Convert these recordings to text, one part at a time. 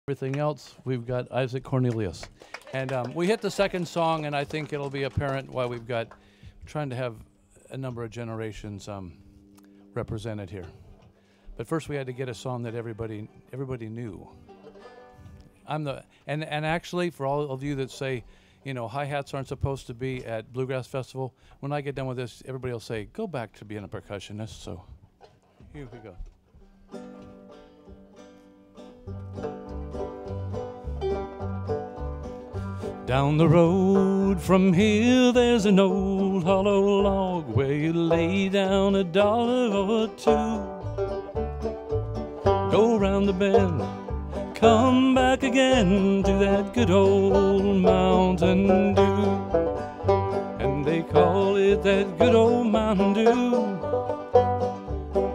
Everything else, we've got Isaac Cornelius. And we hit the second song, and I think it'll be apparent why we've got trying to have a number of generations represented here. But first we had to get a song that everybody knew. And actually, for all of you that say, you know, hi-hats aren't supposed to be at Bluegrass Festival, when I get done with this, everybody will say, go back to being a percussionist. So here we go. Down the road from here there's an old hollow log where you lay down $1 or $2. Go round the bend, come back again to that good old Mountain Dew. And they call it that good old Mountain Dew,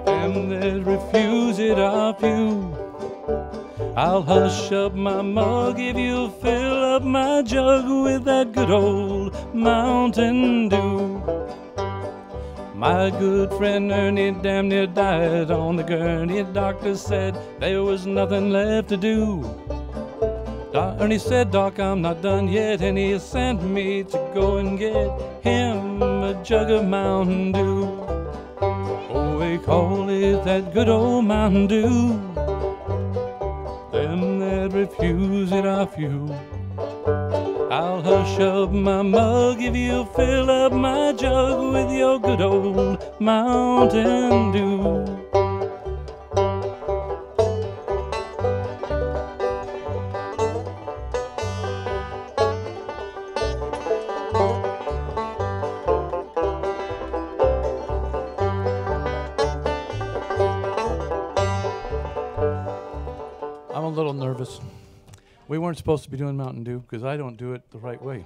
and they refuse it are few. I'll hush up my mug if you'll fill up my jug with that good old Mountain Dew. My good friend Ernie damn near died on the gurney. Doctor said there was nothing left to do. Ernie said, Doc, I'm not done yet, and he sent me to go and get him a jug of Mountain Dew. Oh, they call it that good old Mountain Dew. Them that refuse it are few. I'll hush up my mug if you fill up my jug with your good old Mountain Dew. I'm a little nervous. We weren't supposed to be doing Mountain Dew because I don't do it the right way.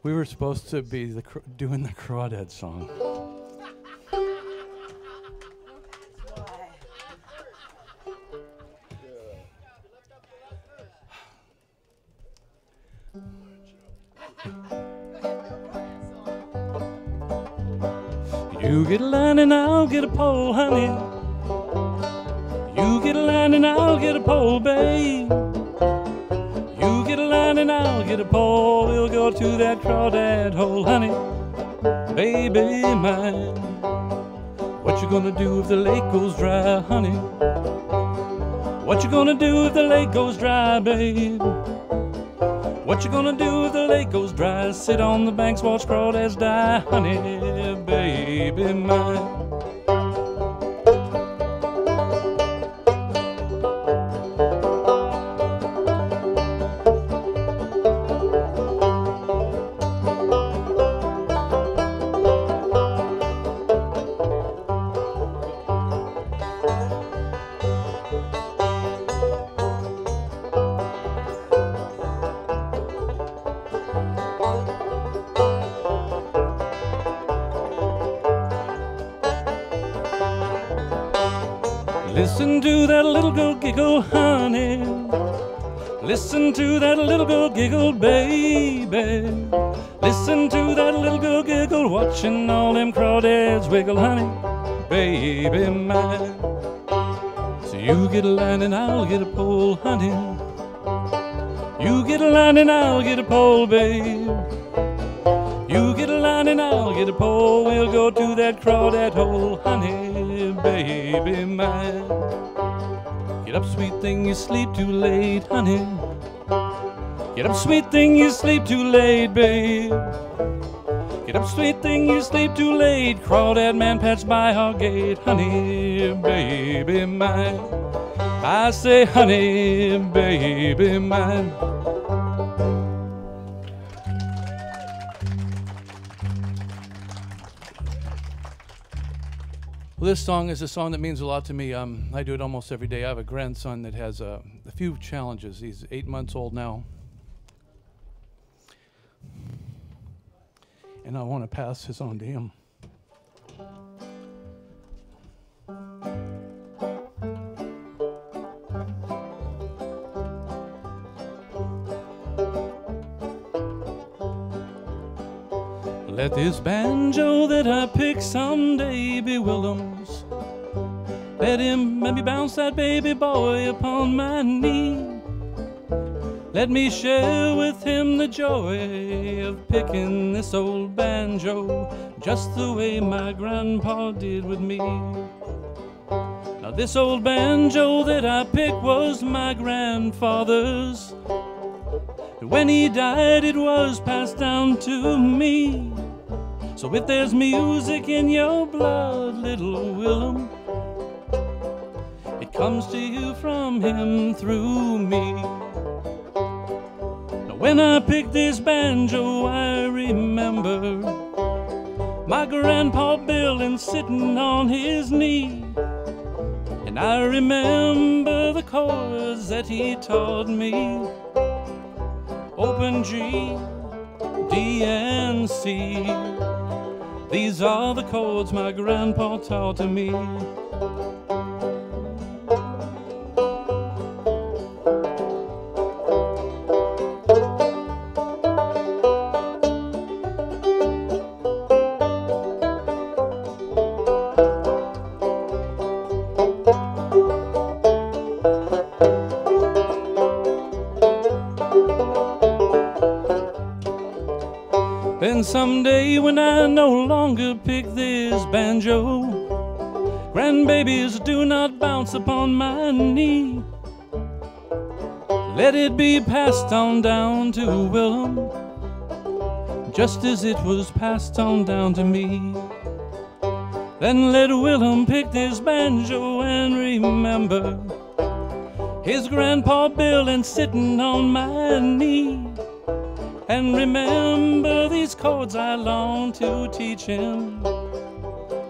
We were supposed to be doing the Crawdad song. You get a line and I'll get a pole, honey. You get a line and I'll get a pole, babe. You get a line and I'll get a pole. We'll go to that crawdad hole, honey, baby mine. What you gonna do if the lake goes dry, honey? What you gonna do if the lake goes dry, babe? What you gonna do if the lake goes dry? Sit on the banks, watch crawdads die, honey, baby mine. Listen to that little girl giggle, honey. Listen to that little girl giggle, baby. Listen to that little girl giggle, watching all them crawdads wiggle, honey, baby mine. So you get a line and I'll get a pole, honey. You get a line and I'll get a pole, babe. You get a line and I'll get a pole. We'll go to that crawdad hole, honey, baby mine. Get up, sweet thing, you sleep too late, honey. Get up, sweet thing, you sleep too late, babe. Get up, sweet thing, you sleep too late. Crawdad man passed by our gate, honey, baby mine. I say, honey, baby mine. Well, this song is a song that means a lot to me. I do it almost every day. I have a grandson that has a few challenges. He's 8 months old now. And I want to pass this on to him. Let this banjo that I pick someday be Willem's. Let him bounce that baby boy upon my knee. Let me share with him the joy of picking this old banjo, just the way my grandpa did with me. Now this old banjo that I picked was my grandfather's. When he died it was passed down to me. So if there's music in your blood, little Willem, it comes to you from him through me. Now when I picked this banjo, I remember my grandpa Bill sitting on his knee. And I remember the chords that he taught me: open G, D, and C. These are the chords my grandpa taught to me. Then someday when I no longer pick this banjo, grandbabies, do not bounce upon my knee. Let it be passed on down to Willem, just as it was passed on down to me. Then let Willem pick this banjo and remember his grandpa Bill sitting on my knee. And remember these chords I long to teach him: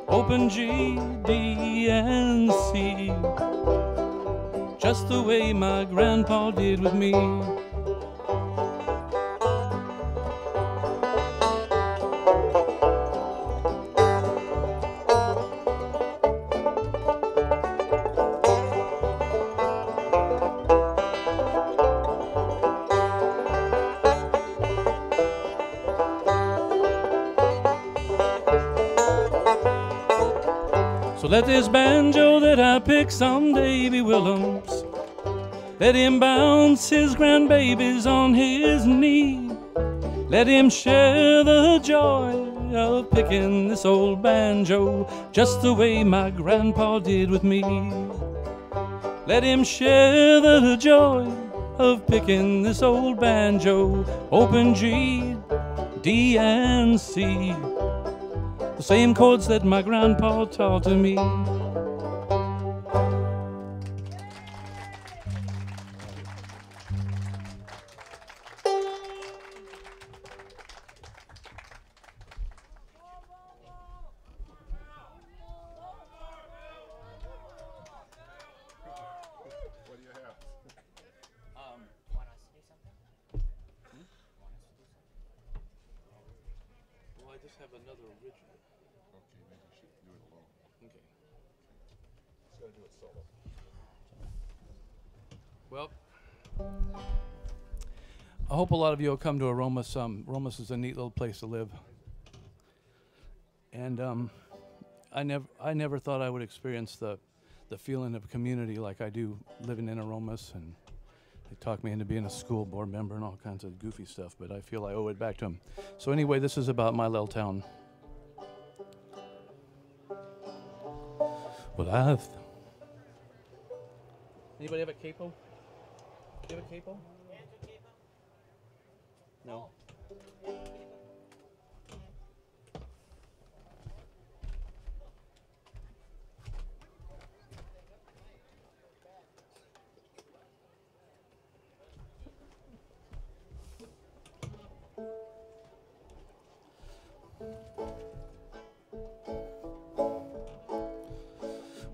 open G, D, and C, just the way my grandpa did with me. So let this banjo that I pick someday be Willem's. Let him bounce his grandbabies on his knee. Let him share the joy of picking this old banjo, just the way my grandpa did with me. Let him share the joy of picking this old banjo, open G, D, and C, the same chords that my grandpa taught to me. I just have another original. Okay, maybe you should do it alone. Okay. Just gotta do it solo. Well, I hope a lot of you will come to Aromas. Aromas is a neat little place to live. And I never thought I would experience the feeling of community like I do living in Aromas. And they talked me into being a school board member and all kinds of goofy stuff, but I feel I owe it back to them. So anyway, this is about my little town. Well, anybody have a capo? Do you have a capo? No.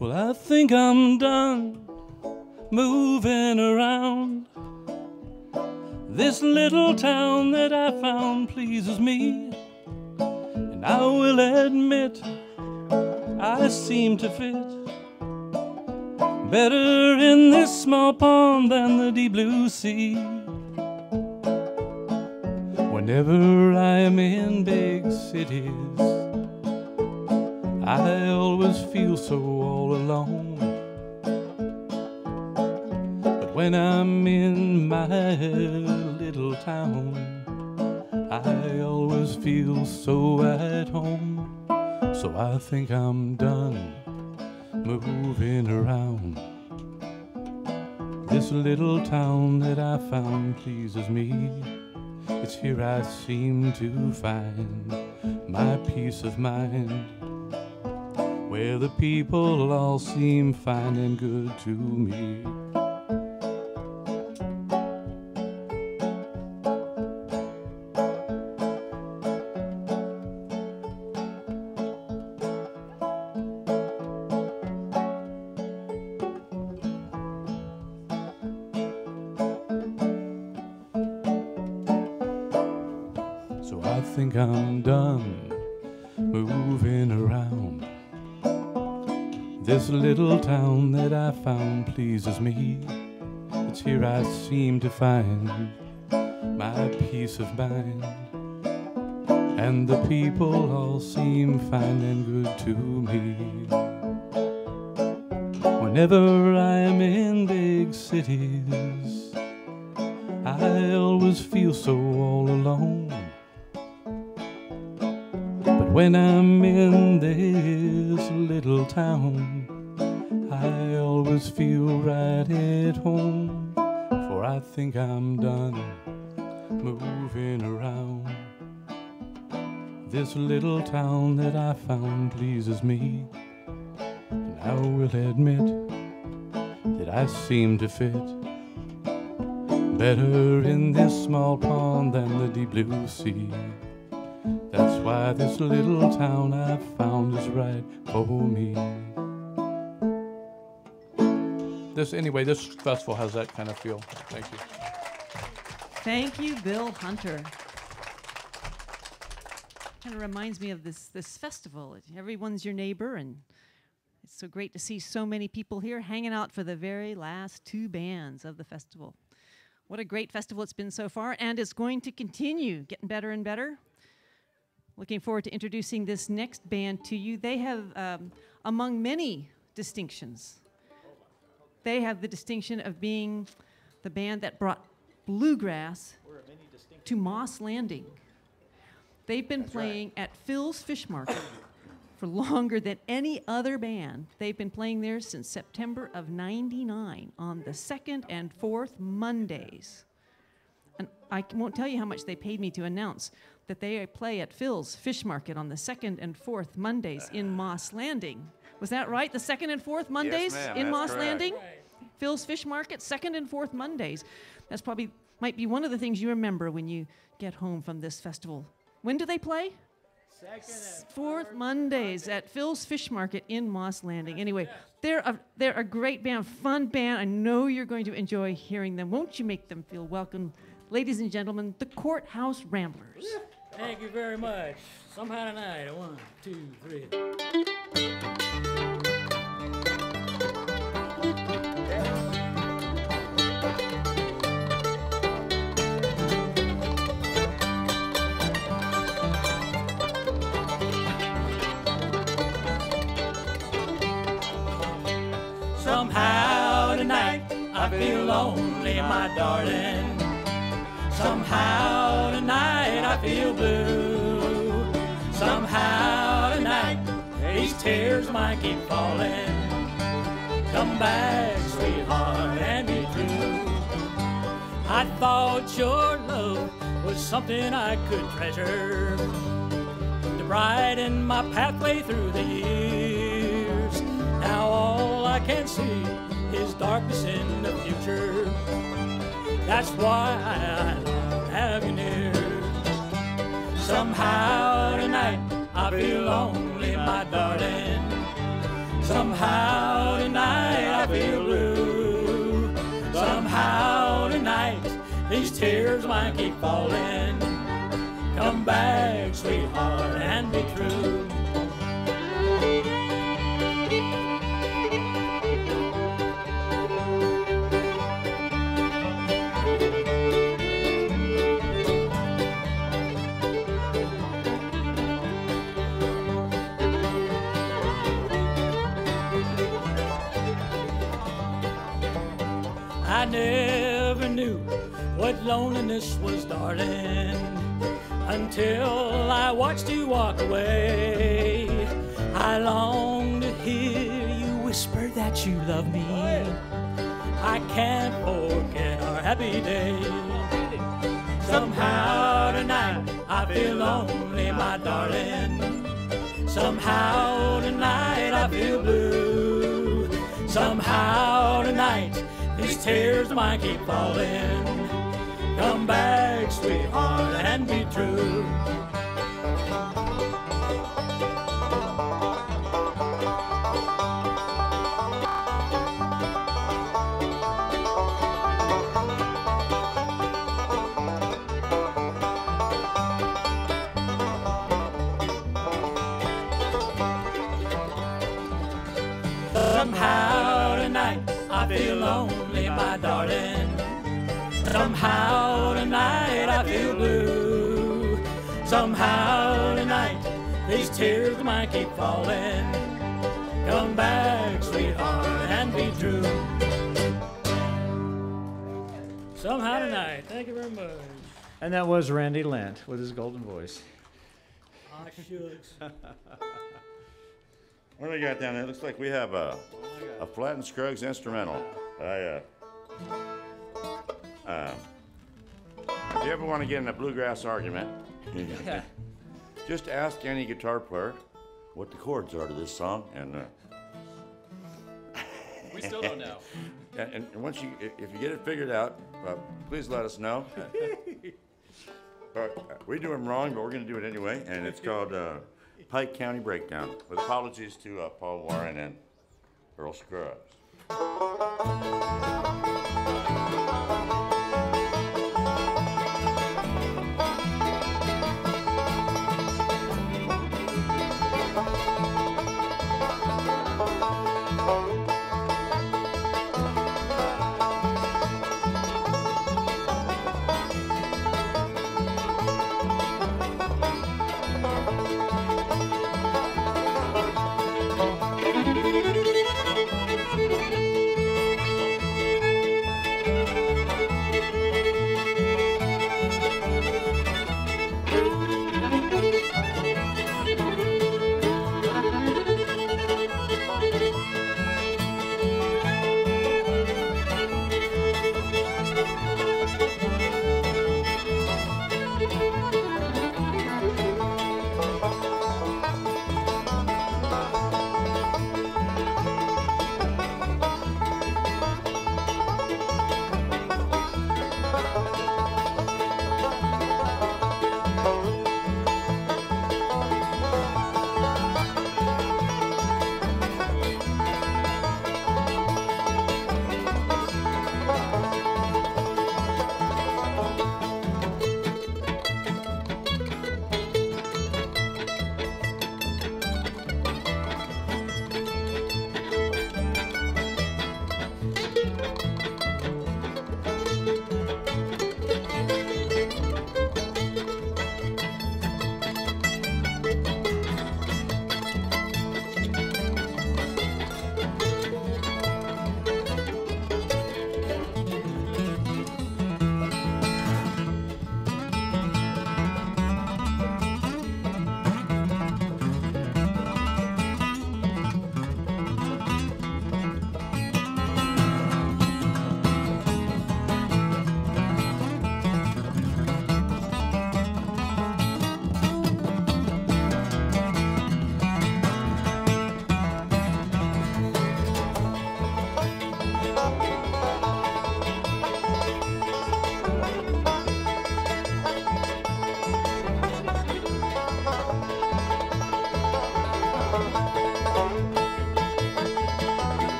Well, I think I'm done moving around. This little town that I found pleases me, and I will admit I seem to fit better in this small pond than the deep blue sea. Whenever I am in big cities, I always feel so all alone. But when I'm in my little town, I always feel so at home. So I think I'm done moving around. This little town that I found pleases me. It's here I seem to find my peace of mind, where the people all seem fine and good to me. So I think I'm done moving around. This little town that I found pleases me. It's here I seem to find my peace of mind, and the people all seem fine and good to me. Whenever I'm in big cities, I always feel so all alone. But when I'm in this little town, I always feel right at home. For I think I'm done moving around. This little town that I found pleases me, and I will admit that I seem to fit better in this small pond than the deep blue sea. That's why this little town I found is right for me. This festival has that kind of feel. Thank you. Thank you, Bill Hunter. Kind of reminds me of this festival. Everyone's your neighbor, and it's so great to see so many people here hanging out for the very last two bands of the festival. What a great festival it's been so far, and it's going to continue getting better and better. Looking forward to introducing this next band to you. They have, among many distinctions, they have the distinction of being the band that brought bluegrass to Moss Landing. They've been playing at Phil's Fish Market for longer than any other band. They've been playing there since September of '99 on the second and fourth Mondays. And I won't tell you how much they paid me to announce that they play at Phil's Fish Market on the second and fourth Mondays in Moss Landing. Was that right? The second and fourth Mondays in Moss Landing? Phil's Fish Market, second and fourth Mondays. That's probably might be one of the things you remember when you get home from this festival. When do they play? Second and fourth Mondays at Phil's Fish Market in Moss Landing. Anyway, they're a great band, fun band. I know you're going to enjoy hearing them. Won't you make them feel welcome? Ladies and gentlemen, the Courthouse Ramblers. Thank you very much. Somehow tonight, 1, 2, 3. Somehow tonight I feel lonely, my darling. Somehow tonight I feel blue. Somehow tonight these tears might keep falling. Come back, sweetheart, and be true. I thought your love was something I could treasure, to brighten my pathway through the years. Now all I can see is darkness in the future. That's why I long to have you near. Somehow tonight I feel lonely, my darling. Somehow tonight I feel blue. Somehow tonight these tears might keep falling. Come back, sweetheart, and be true. I knew what loneliness was, darling, until I watched you walk away. I long to hear you whisper that you love me. I can't forget our happy day. Somehow tonight I feel lonely, my darling. Somehow tonight I feel blue. Somehow tonight these tears might keep falling. Come back, sweetheart, and be true. Somehow tonight I feel lonely, my darling. Somehow tonight I feel blue. Somehow tonight these tears might keep falling. Come back, sweetheart, and be true. Somehow tonight. Thank you very much. And that was Randy Lent with his golden voice. Ah, shucks. What do we got down there? Looks like we have a Flat and Scruggs instrumental. If you ever want to get in a bluegrass argument, just ask any guitar player what the chords are to this song, and We still don't know. and once if you get it figured out, please let us know. We do them wrong, but we're going to do it anyway, and it's called Pike County Breakdown. With apologies to Paul Warren and Earl Scruggs.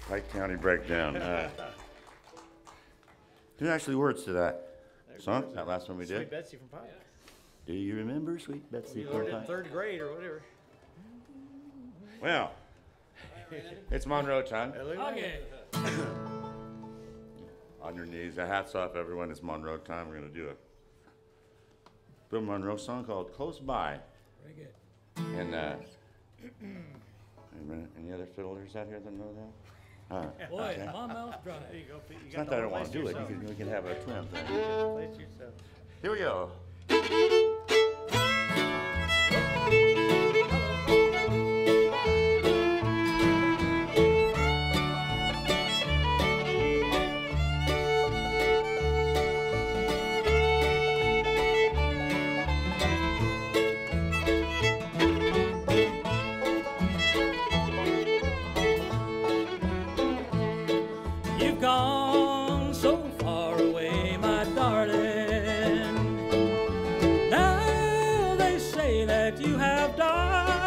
Pike County Breakdown. There's actually words to that song, that last one we did. Sweet Betsy from Pike. Do you remember Sweet Betsy You from learned it in Pike? third grade or whatever. Well, it's Monroe time. Okay. On your knees. Hats off, everyone. It's Monroe time. We're going to do a Bill Monroe song called Close By. Very good. And, wait a minute. Any other fiddlers out here that know that? Boy, okay. my mouth's dry. There you go. You It's not that I don't want to do it. We can have a twin thing. Place yourself. Here we go. You've gone so far away, my darling. Now they say that you have died.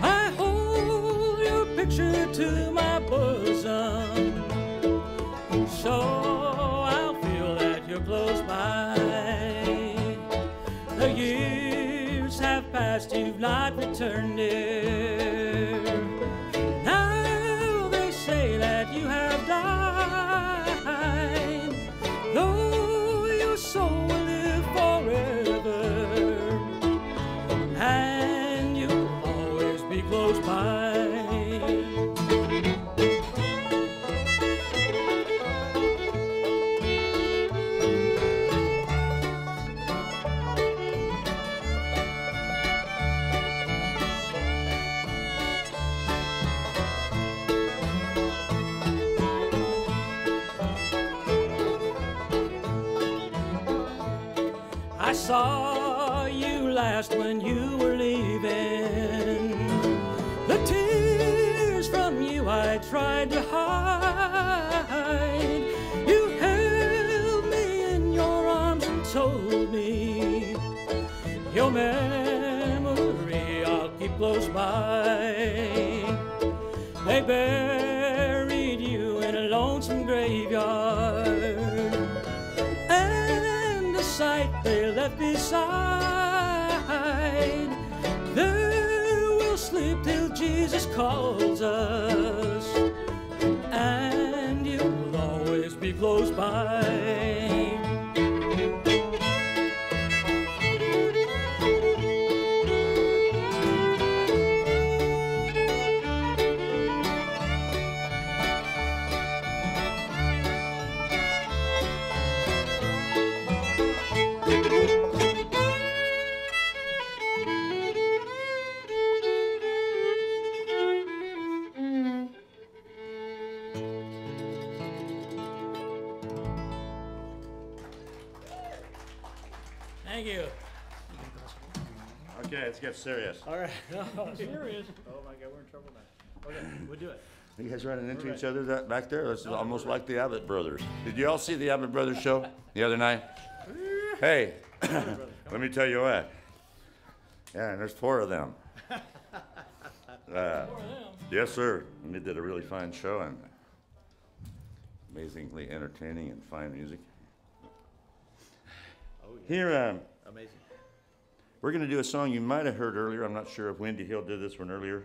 I hold your picture to my bosom, so I'll feel that you're close by. The years have passed, you've not returned, dear. Now they say that you have died, though your soul will live forever, and you'll always be close by. I saw you last when you were leaving. The tears from you I tried to hide. You held me in your arms and told me your memory I'll keep close by. They buried you in a lonesome graveyard, sight they left beside. There we'll sleep till Jesus calls us, and you'll always be close by. Thank you. Okay, let's get serious. All right. Serious? Oh my God, we're in trouble now. Okay, we'll do it. You guys running into each other back there? This is almost like the Abbott Brothers. Did you all see the Abbott Brothers show the other night? Hey, let me tell you what. Yeah, and there's 4 of them. Yes, sir. And they did a really fine show and amazingly entertaining and fine music. Oh, yeah. Here, Amazing. we're going to do a song you might have heard earlier. I'm not sure if Wendy Hill did this one earlier.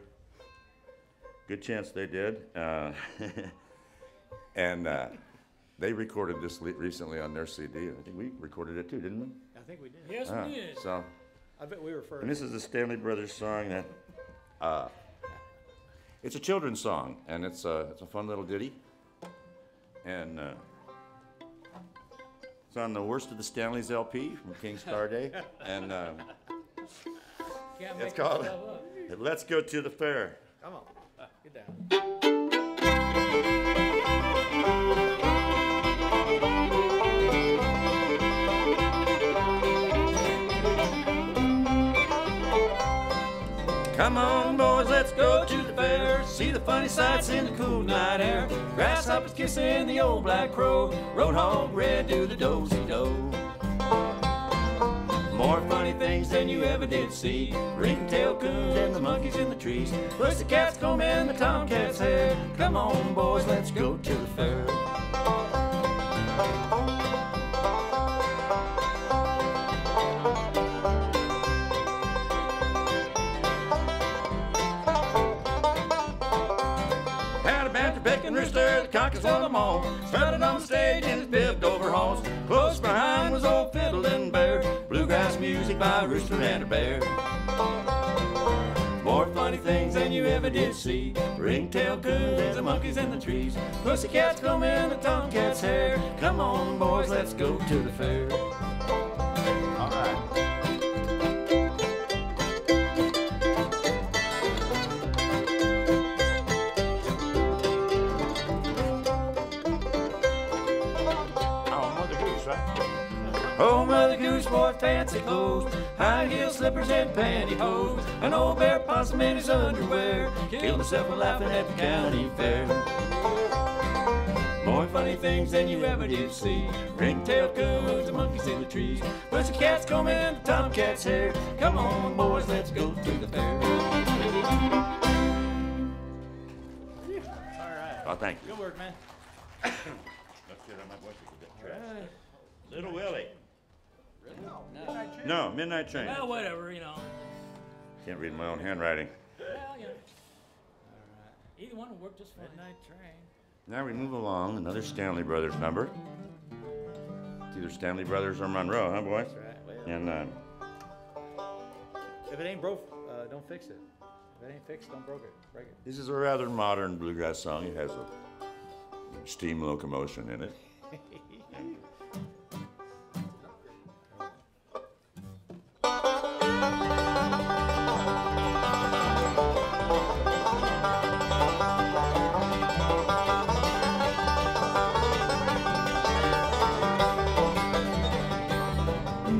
Good chance they did. And they recorded this recently on their CD. I think we recorded it too, didn't we? I think we did. Yes, we did. So, I bet we were first. and this is a Stanley Brothers song that, it's a children's song, and it's a fun little ditty. And it's on the Worst of the Stanleys LP from King Star Day. And Can't it's make called yourself up. Let's Go to the Fair. Come on. Get down. Come on, boys, let's go to the fair. See the funny sights in the cool night air. Grasshoppers kissing the old black crow. Roadhog red do the dozy-do. More funny things than you ever did see. Ring-tailed coons and the monkeys in the trees. Pussycats combing the tomcat's hair. Come on, boys, let's go to the fair. the cockers won them all. Started on stage in his bibbed overalls. Close behind was old Fiddlin' Bear. Bluegrass music by a rooster and a bear. More funny things than you ever did see. Ringtail coons and the monkeys in the trees. Pussycats combing the tomcat's hair. Come on, boys, let's go to the fair. All right. Oh, Mother Goose wore fancy clothes, high heel slippers and pantyhose. An old bear possum in his underwear killed himself laughing at the county fair. More funny things than you ever did see. Ringtail coons and monkeys in the trees. Pussycats combing the tomcat's hair. Come on, boys, let's go to the fair. All right. Oh, thank you. Good work, man. Let's get on my voice a bit. Right. Little Willie. No, Midnight Train. Well, whatever, you know. Can't read my own handwriting. Well, you know. Either one will work just fine. Midnight Train. Now we move along, another Stanley Brothers number. It's either Stanley Brothers or Monroe, huh, boy? That's right. Well, And if it ain't broke, don't fix it. If it ain't fixed, don't break it. this is a rather modern bluegrass song. It has a steam locomotion in it.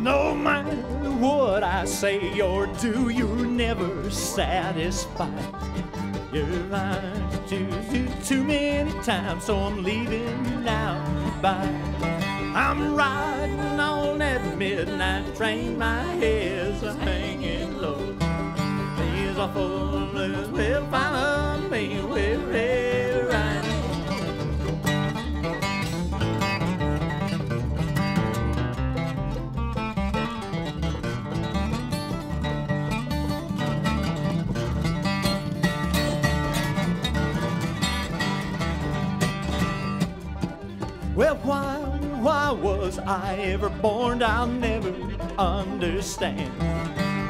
No matter what I say or do, you're never satisfied. You've lied too many times, so I'm leaving you now. Bye. I'm riding on that midnight train, my head's hanging low. These awful blues will follow me wherever I go. Well, why was I ever born? I'll never understand.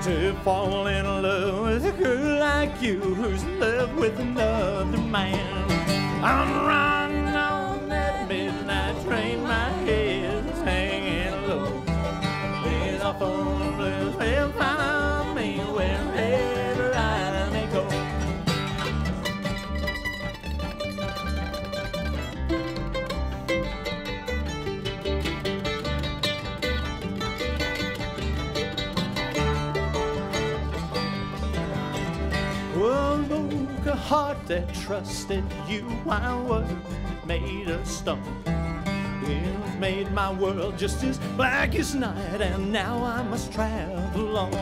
To fall in love with a girl like you who's in love with another man. I'm riding on that midnight train, my head's hanging low. These awful blues will follow me wherever I may go. Well, broke a heart that trusted you, I was made of stone. It made my world just as black as night, and now I must travel on.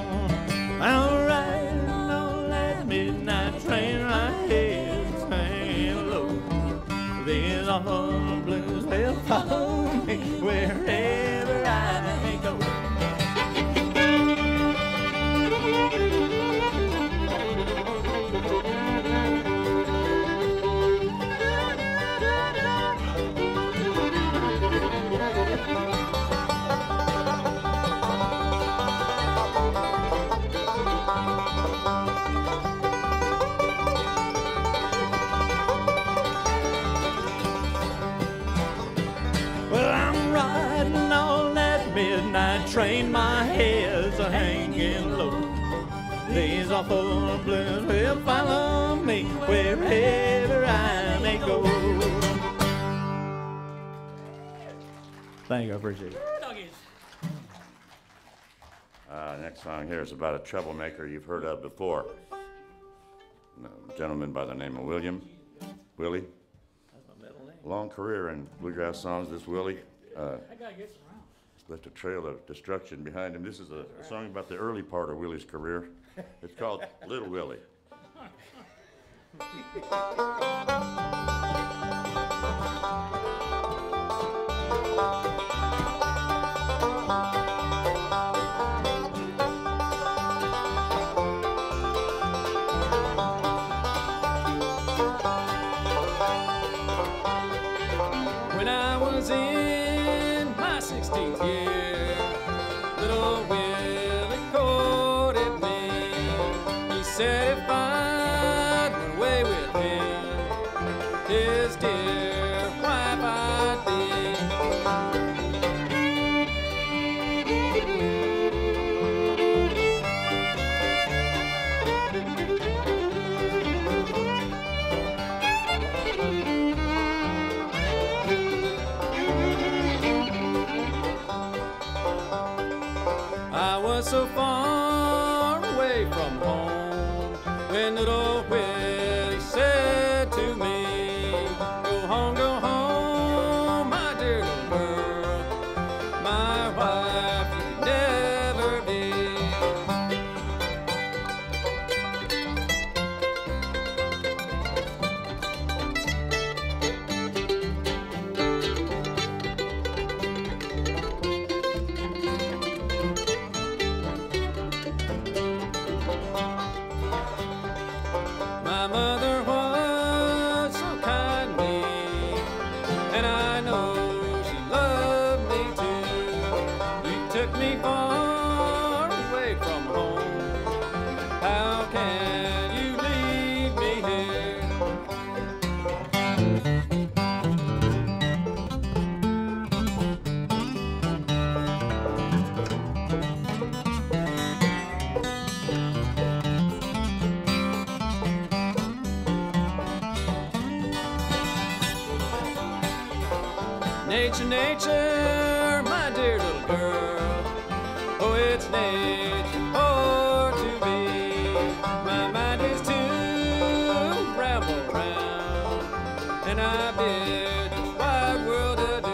I'll ride on that midnight train, my head's hanging low. These awful blues will follow me wherever I may go. Midnight train, my head's a hanging low. These awful blues will follow me wherever I may go. Thank you, I appreciate it. Doggies. Next song here is about a troublemaker you've heard of before. A gentleman by the name of Willie. That's my middle name. Long career in bluegrass songs, this Willie. That guy gets around. Left a trail of destruction behind him. This is a song about the early part of Willie's career. It's called Little Willie. was in my 16th year. Little Willie courted me. He said if I'd run away with him, his dear wife I'd be. I was so far away from home when little Willie said to me, go home, my dear little girl, my wife you'd never be. My mother was so kind to me, and I know she loved me too. You took me far away from home. How can you leave me here? Nature, nature, my dear little girl. Oh, it's nature for to be. My mind is to ramble round, and I bid this wide world adieu.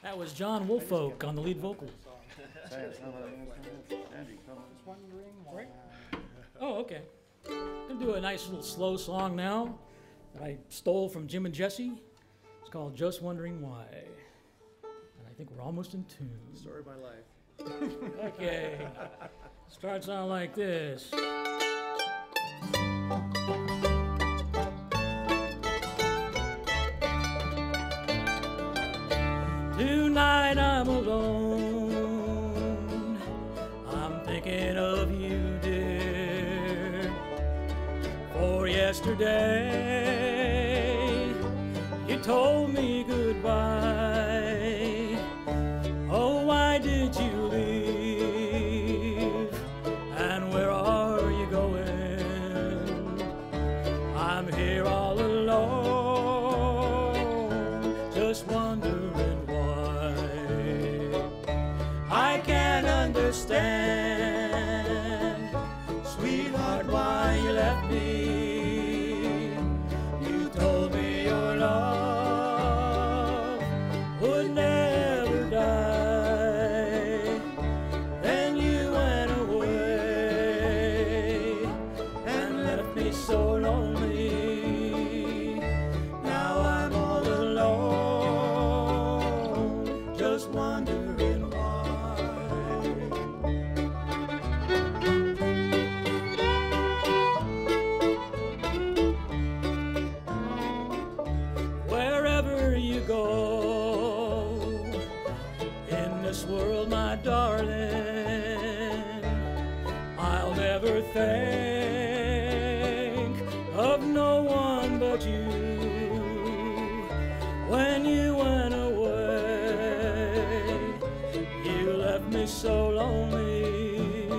That was John Woolfolk on the lead vocal. Oh, okay. I'm gonna do a nice little slow song now that I stole from Jim and Jesse. It's called Just Wondering Why. And I think we're almost in tune. Story of my life. Okay. Starts out like this. Tonight I'm alone. I'm thinking of you, dear. For yesterday you told me goodbye. Oh, why did you leave? And where are you going? I'm here all alone, just wondering. I can't understand, sweetheart, why you left me. You told me your love would never die. Then you went away and left me so lonely. Now I'm all alone, just wondering. World, my darling, I'll never think of no one but you. When you went away, you left me so lonely.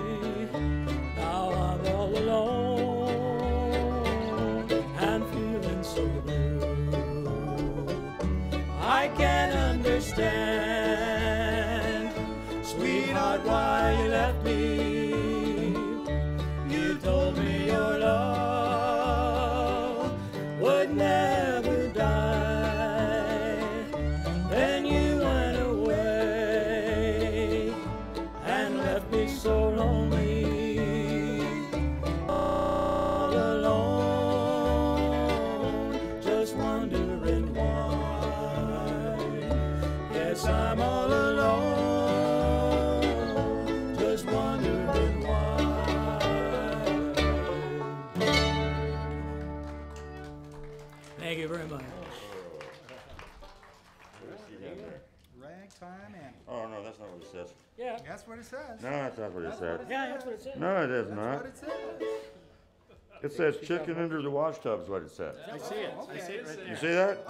Now I'm all alone and feeling so blue. I can't understand, sweetheart, why you left me. You told me your love would never die. Then you went away and left me so lonely. it says. Yeah. That's what it says. No, that's not what it says. Yeah, that's what it said. No, it is That's not. what it says. It says chicken under the wash tub is what it says. I see it. I see it right You there. see that?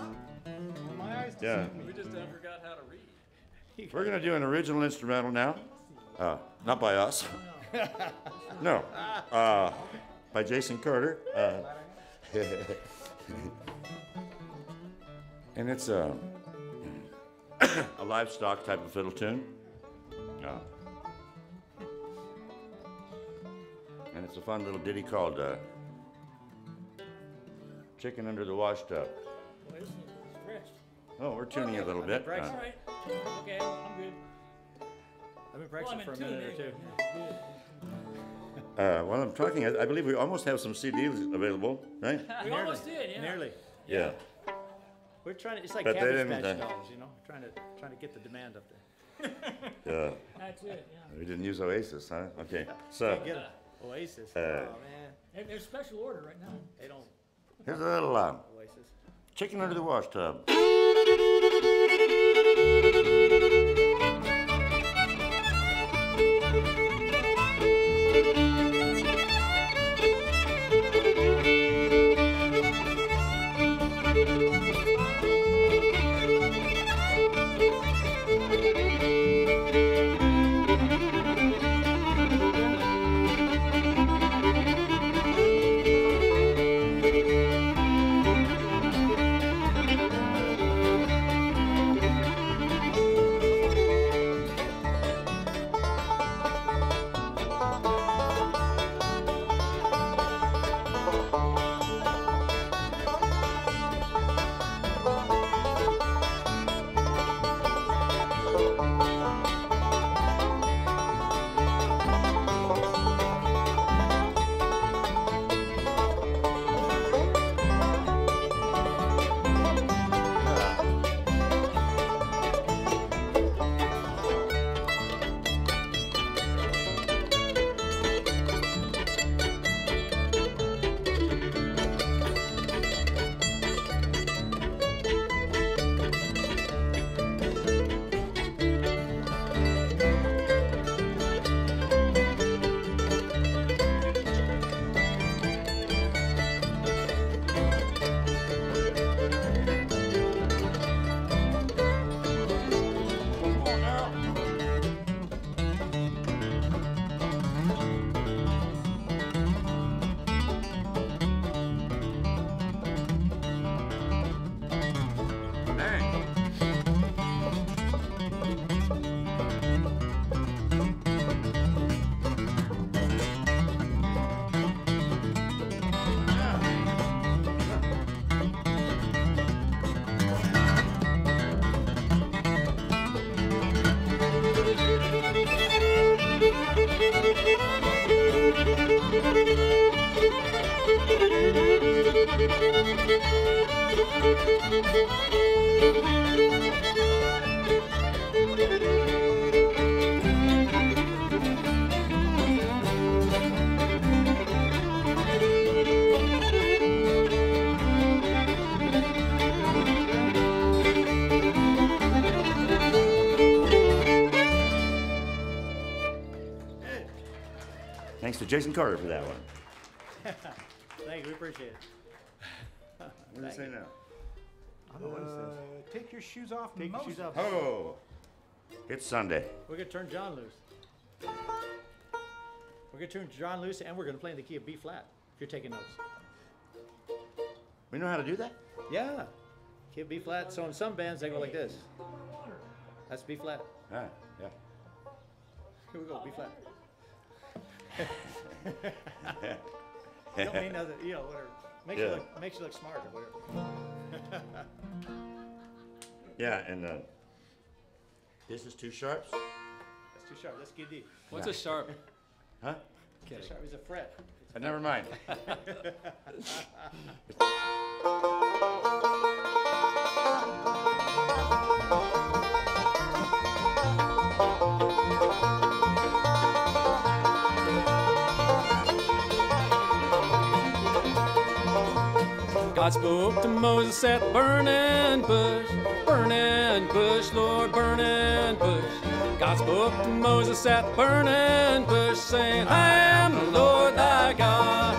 My eyes Yeah. We just forgot how to read. We're gonna do an original instrumental now. Not by us. No. By Jason Carter. And it's a livestock type of fiddle tune. And it's a fun little ditty called Chicken Under the Wash Tub. Boy, this is stretched. Oh, we're tuning it a little bit. All right. Okay, I'm good. I've been Well, I'm practicing in for a tune minute or two. anyway. Good. While I'm talking, I believe we almost have some CDs available, right? We almost did, yeah. Nearly. Yeah. We're trying to. It's like But they Cabbage didn't, Patch dolls, you know. Trying to get the demand up there. Yeah. That's it, yeah. We didn't use Oasis, huh? Okay. So Can't get it. Oasis. Oh man, They're special order right now. they don't here's a little Oasis. Chicken Under the Wash Tub. Thanks to Jason Carter for that one. Thank you. We appreciate it. What do you say now? I don't know what it says. Take your shoes off. Take your shoes off. Oh, it's Sunday. We're gonna turn John loose. We're gonna turn John loose, and we're gonna play in the key of B flat. If you're taking notes. We know how to do that? Yeah. Key of B flat. So in some bands they go like this. That's B flat. Ah, yeah. Here we go. B flat. Don't mean nothing. You know, whatever. Makes you look smart or whatever. Yeah, and this is two sharps. That's too sharp. That's key D. What's a sharp? Huh? Too sharp is a fret. Never mind. God spoke to Moses at burning bush, Lord, burning bush. God spoke to Moses at burning bush, saying, I am the Lord thy God.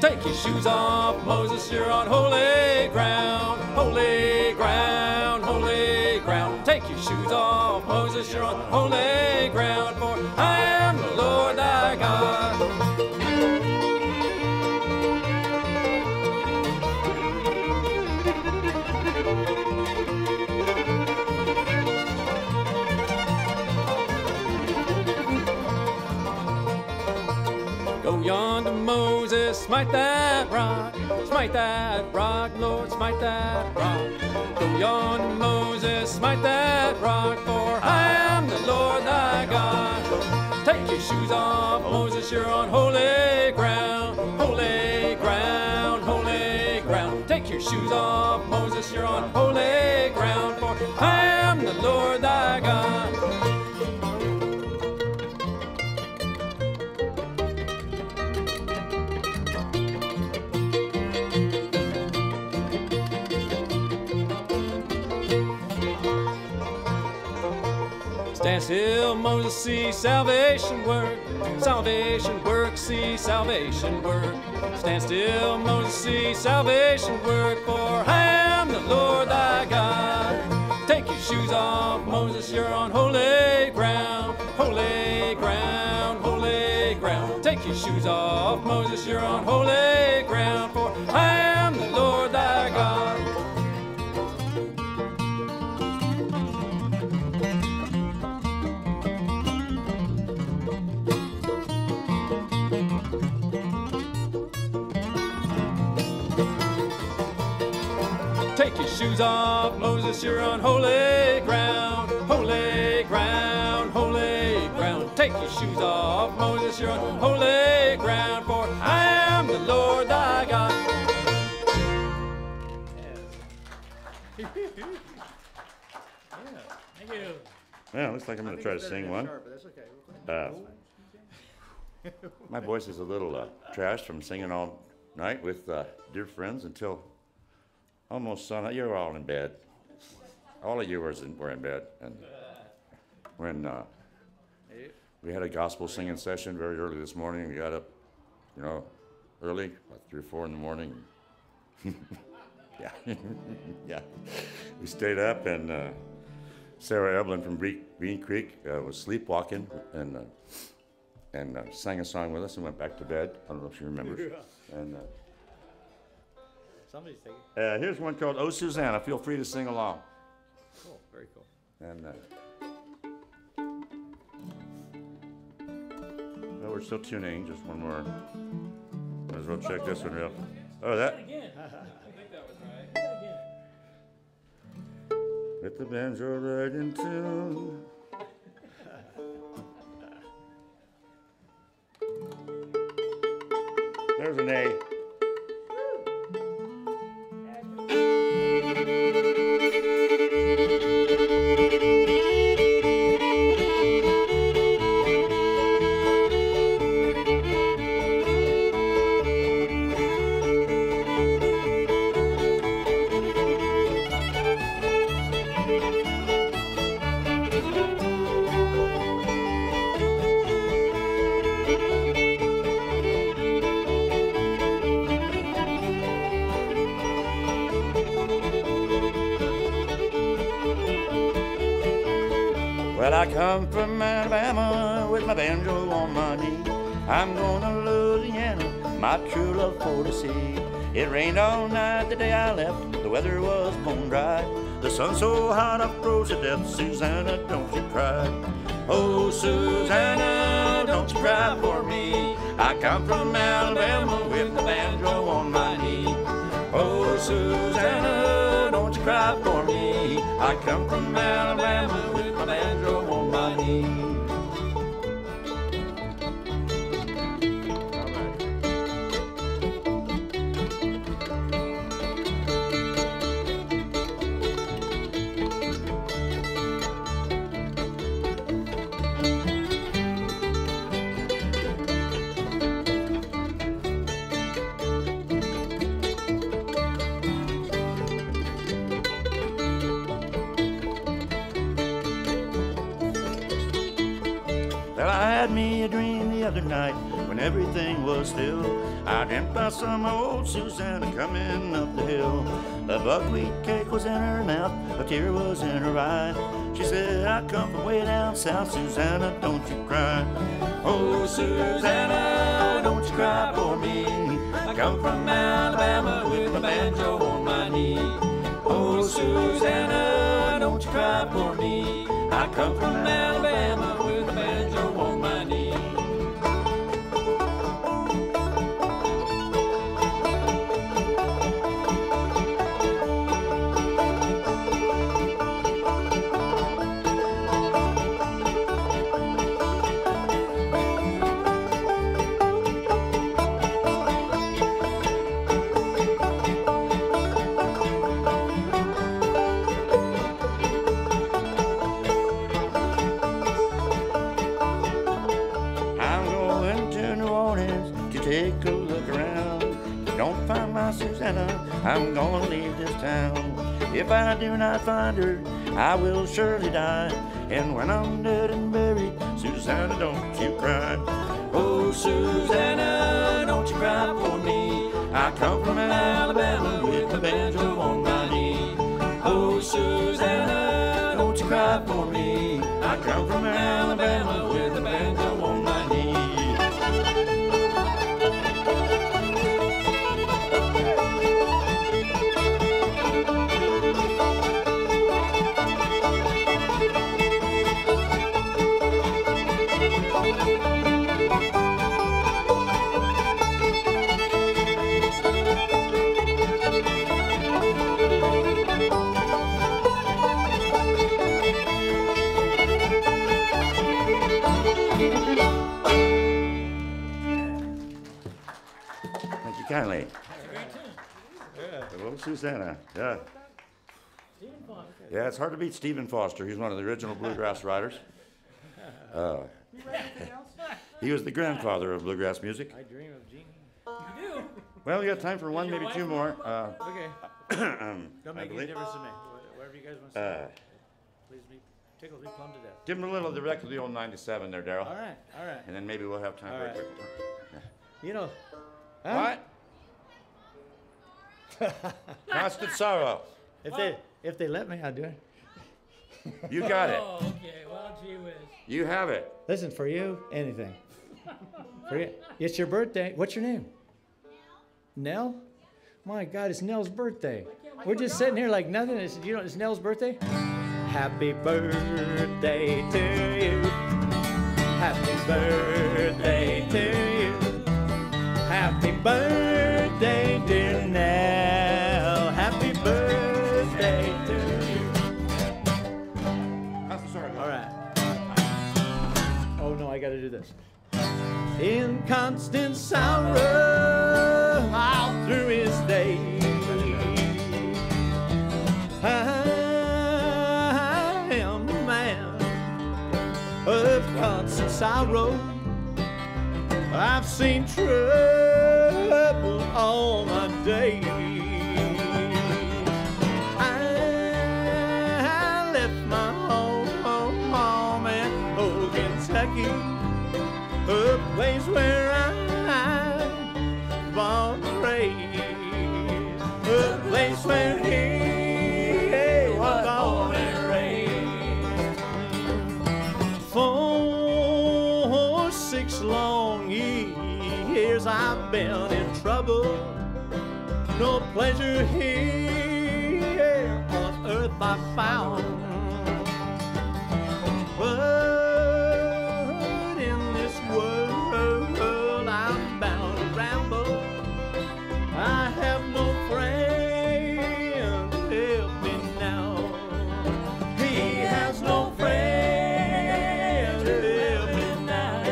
Take your shoes off, Moses, you're on holy ground, holy ground, holy ground. Take your shoes off, Moses, you're on holy ground, for I am the Lord thy God. Go yonder, Moses, smite that rock, Lord, smite that rock. Go yonder, Moses, smite that rock, for I am the Lord thy God. Take your shoes off, Moses, you're on holy ground, holy ground, holy ground. Take your shoes off, Moses, you're on holy ground, for I am the Lord thy God. Stand still, Moses, see salvation work, see salvation work. Stand still, Moses, see salvation work, for I am the Lord thy God. Take your shoes off, Moses, you're on holy ground, holy ground, holy ground. Take your shoes off, Moses, you're on holy ground, for I am the Lord thy God. Take your shoes off, Moses, you're on holy ground, holy ground, holy ground. Take your shoes off, Moses, you're on holy ground, for I am the Lord thy God. Thank you. Yeah, looks like I'm going to try to sing one. My voice is a little trashed from singing all night with dear friends until almost sun. You were all in bed. All of you were in bed. And when we had a gospel singing session very early this morning, we got up, early, about 3 or 4 in the morning. Yeah, yeah. We stayed up, and Sarah Evelyn from Bean Creek was sleepwalking and sang a song with us and went back to bed. I don't know if she remembers. And Somebody's taking. here's one called "Oh Susanna." Feel free to sing along. Cool, very cool. And well, we're still tuning. Just one more. Might as well check this one real. Oh, that. Again. I think that was right. Again. With the banjo right in tune. There's an A. Well, I come from Alabama with my banjo on my knee. I'm going to Louisiana, my true love for to see. It rained all night the day I left, the weather was bone dry. The sun so hot I froze to death. Susanna, don't you cry. Oh, Susanna, don't you cry for me. I come from Alabama with the banjo on my knee. Oh, Susanna, don't you cry for me. I come from Alabama with my banjo on my knee. had me a dream the other night when everything was still. I dreamt about some old Susanna coming up the hill. A buckwheat cake was in her mouth, a tear was in her eye. She said, I come from way down south, Susanna, don't you cry. Oh, Susanna, don't you cry for me. I come from Alabama with a banjo on my knee. Oh, Susanna, don't you cry for me. I come from Alabama with a banjo on my knee. Take a look around. If you don't find my Susanna, I'm gonna leave this town. If I do not find her, I will surely die. And when I'm dead and buried, Susanna, don't you cry. Oh, Susanna, don't you cry for me. I come from Alabama with a banjo on my knee. Oh, Susanna, don't you cry for me. I come from Alabama with a banjo on my knee. Kindly. Hello, Susanna. Yeah. Yeah, it's hard to beat Stephen Foster. He's one of the original bluegrass writers. He was the grandfather of bluegrass music. I dream of Jeannie. You do? Well, we got time for one, maybe two more. Okay. Don't make any difference to me. Whatever you guys want to say. Please me. Tickles me plumb to death. Give him a little of the wreck of the old 97 there, Daryl. All right. And then maybe we'll have time All for a right. quick. You know. What? Constant sorrow. If they let me, I'll do it. You got it. Oh, okay. Well, gee whiz. You have it. Listen, for you, anything. For you, it's your birthday. What's your name? Nell? My God, it's Nell's birthday. We're just sitting here like nothing. It's Nell's birthday. Happy birthday to you. Happy birthday to you. Happy birthday, dear Nell. Happy birthday to you. All right. Oh no, I got to do this. In constant sorrow, all through his days, I am a man of constant sorrow. I've seen trouble all my days. I left my home in old Kentucky, a place where I born and raised, a place where he was born and raised. For 6 long years I've been in trouble. No pleasure here on earth I found. But in this world I'm bound to ramble. I have no friend to help me now. He has no friend to help me now.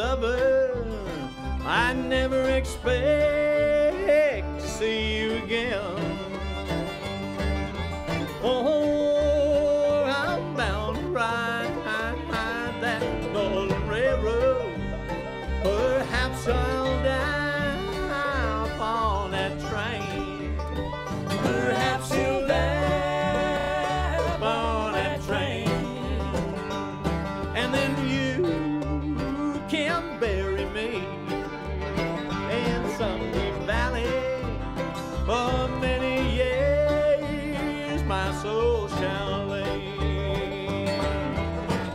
lover, I never expect to see you again. Oh, I'm bound to ride that golden railroad. Perhaps I'll die upon that train. Perhaps you'll die upon that train. And then you can bury me in some deep valley. For many years my soul shall lay.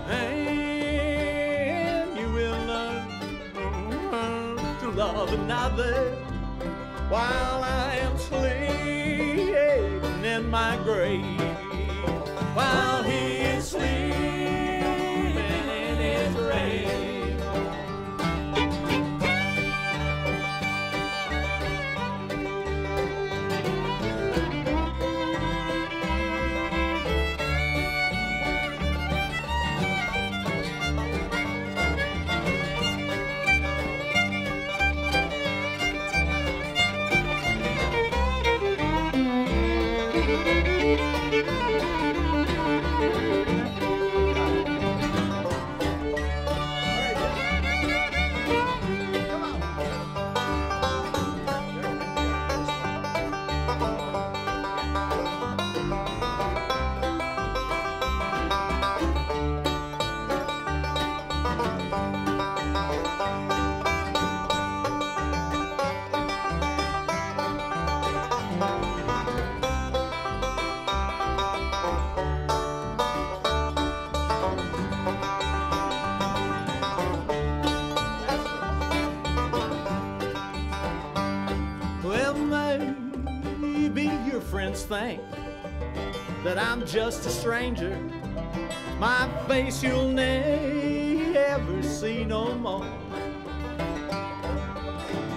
And you will learn to love another while I am sleeping in my grave. While he is sleeping in his grave. Well, maybe your friends think that I'm just a stranger. My face you'll never see no more.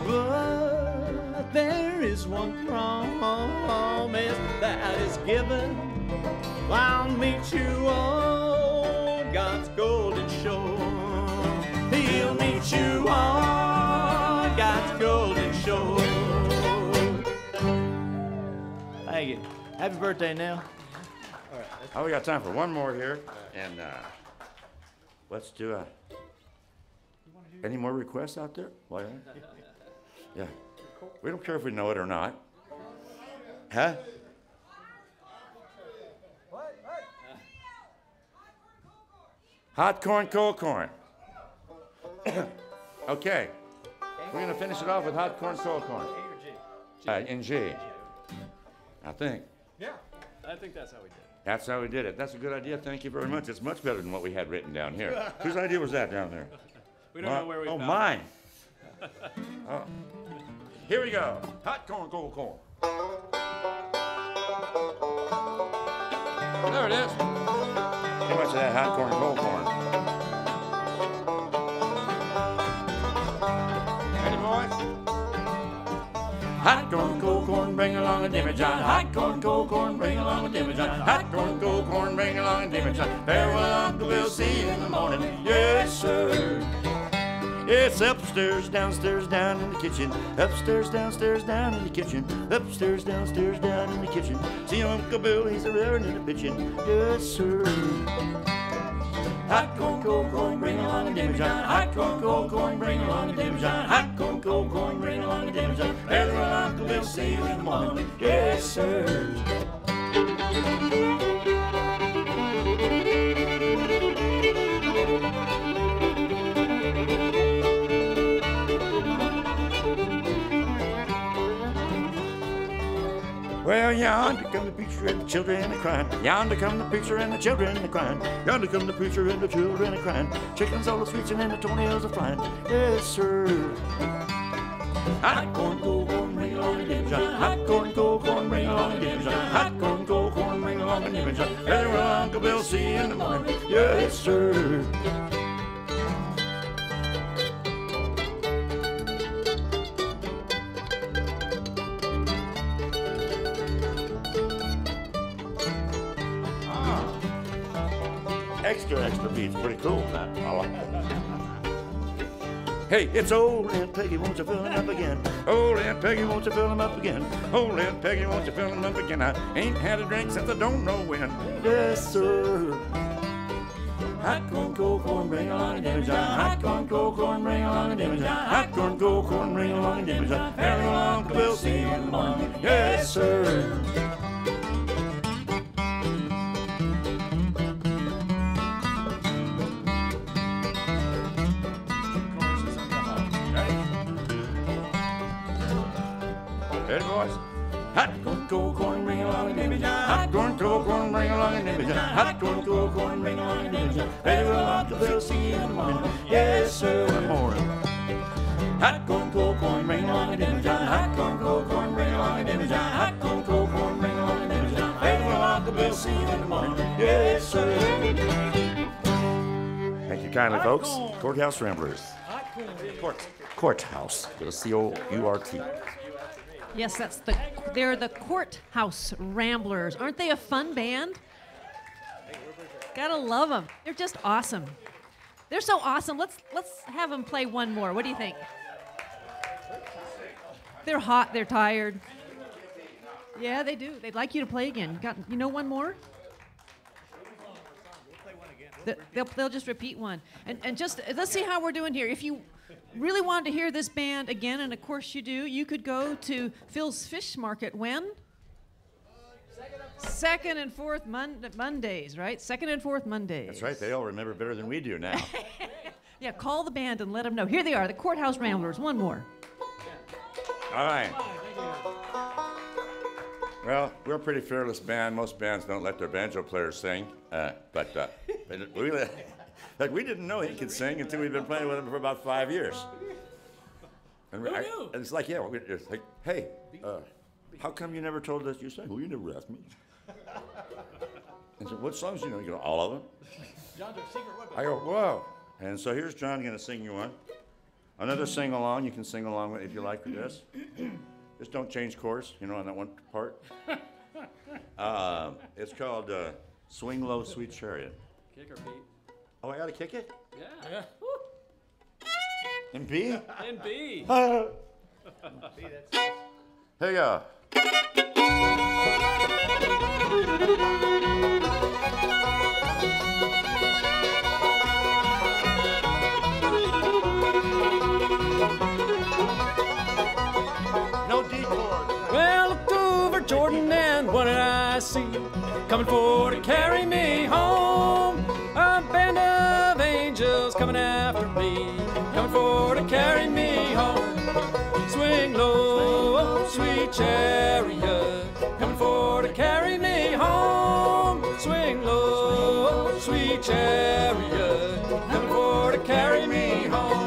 But there is one promise that is given. I'll meet you on God's golden shore. He'll meet you on God's golden shore. Thank you. Happy birthday, Nell. Oh, we got time for one more here, and let's do a. Any more requests out there? Why? Yeah. We don't care if we know it or not. Huh? Hot corn, cold corn. Okay. We're gonna finish it off with hot corn, cold corn. In G. I think. Yeah, I think that's how we did it. That's how we did it. That's a good idea. Thank you very much. It's much better than what we had written down here. Whose idea was that down there? We don't know where we Oh, found mine. Oh. Here we go. Hot corn, cold corn. There it is. Too much of that hot corn, cold corn. Ready, boys? Hot corn, cold corn, bring along a dimmy John. Hot corn, cold corn, bring along a dimmy John. Hot corn, cold corn, bring along a dimmy John. Farewell, Uncle, we'll see you in the morning. Yes, sir. It's upstairs, downstairs, down in the kitchen. Upstairs, downstairs, down in the kitchen. Upstairs, downstairs, down in the kitchen. See Uncle Bill, he's a rearing in the pitching. Yes, sir. Hot corn, cold corn, bring along a dimmy John. Hot corn, cold corn, bring along a dimmy John. Hot corn, cold corn, bring along a dimmy John. Farewell, Uncle Bill, see you in the morning. Yes, sir. Well, yonder come the preacher and the children a crying. Yonder come the preacher and the children a crying. Yonder come the preacher and the children a crying. Chickens all a screeching and the toenails a flying. Yes, sir. Hot corn, cold corn, bring along a dimmy John. Hot corn, cold corn, bring along a dimmy John. Hot corn, cold corn, bring along a dimmy John. Farewell, Uncle Bill, see you in the morning. Yes, sir. Extra beats, pretty cool. I like that. Hey, it's old Aunt Peggy, won't you fill him up again? Old Aunt Peggy, won't you fill him up again? Old Aunt Peggy, won't you fill him up again? I ain't had a drink since I don't know when. Yes, sir. Hot corn, cold corn, bring along a Jimmy John. Hot corn, cold corn, bring along a Jimmy John. Hot corn, cold corn, bring along a Jimmy John. Carry along, Uncle Bill, see you in the morning. Yes, sir. Ready, boys? Hot corn, cold corn, bring along a Jimmy John. Hot corn, cold corn, bring along a Jimmy John. Hot corn, cold corn, bring along a Jimmy John. Ready, well, Uncle Bill, see you in the morning. Yes, sir, in the morning. Hot corn, cold corn, bring along a Jimmy John. Hot corn, cold corn, bring along a Jimmy John. Hot corn, cold corn, bring along a Jimmy John. Ready, well, Uncle Bill, see you in the morning. Yes, sir. Thank you kindly, folks. Courthouse Ramblers. Courthouse with a C-O-U-R-T. Yes, they're the Courthouse Ramblers. Aren't they a fun band? Gotta love them. They're just awesome. They're so awesome. Let's have them play one more. What do you think? They're hot. They're tired. Yeah, they do. They'd like you to play again. You know one more? They'll just repeat one. And just let's see how we're doing here. If you really wanted to hear this band again, and of course you do, you could go to Phil's Fish Market when? Second and fourth Mondays, right? Second and fourth Mondays. That's right. They all remember better than we do now. Yeah, call the band and let them know. Here they are, the Courthouse Ramblers. One more. All right. Well, we're a pretty fearless band. Most bands don't let their banjo players sing, but we didn't know he could sing until we've been playing with him for about 5 years. And it's like, yeah, it's like, hey, how come you never told us you sang? Well, you never asked me. And so, what songs do you know? You go, all of them. John's our secret weapon. I go, whoa. And so here's John going to sing you one. Another sing along. You can sing along with if you like with this. Just don't change chorus, you know, on that one part. It's called Swing Low, Sweet Chariot. Kick or beat? Oh, I got to kick it? Yeah. In B? In B. Here you go. No D chord. Well, looked over Jordan and what did I see? Coming for to carry me home. A band of angels coming after me. Coming for to carry me home. Swing low, sweet chariot. Coming for to carry me home. Swing low, sweet chariot. Coming for to carry me home.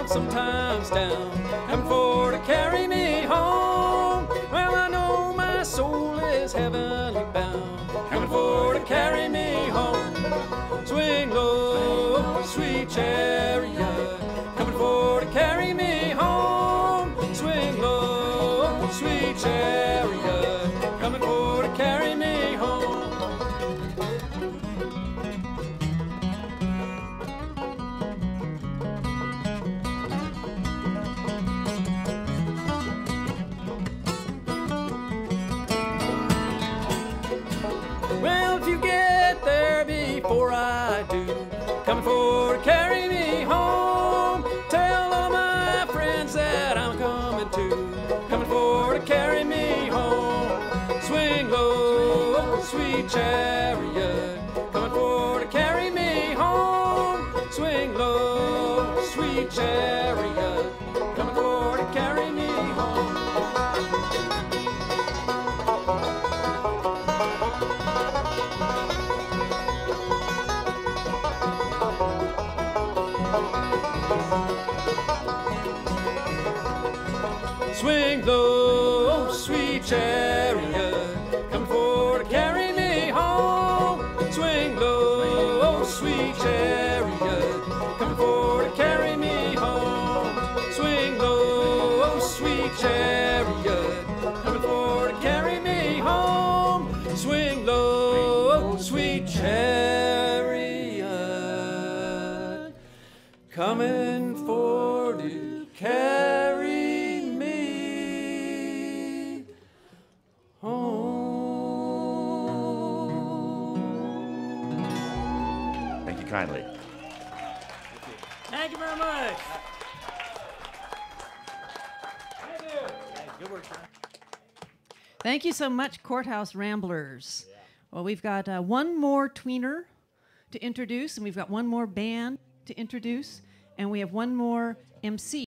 Sometimes down, coming for to carry me home. Well, I know my soul is heavenly bound, coming for to carry me home. Swing low, sweet chariot, coming for to carry me home. Swing low, sweet chariot, coming for to carry me home. Before I do, coming for to carry me home. Tell all my friends that I'm coming too, coming for to carry me home. Swing low, sweet chariot, coming for to carry me home. Swing low, sweet chariot, coming for to carry me home. Swing low, sweet chariot, coming for to carry me home. Swing low, sweet chariot, coming for to carry me home. old sweet chariot coming for to carry me home. Thank you kindly. Thank you very much. Thank you so much, Courthouse Ramblers. Well, we've got one more tweener to introduce, and we've got one more band to introduce, and we have one more MC.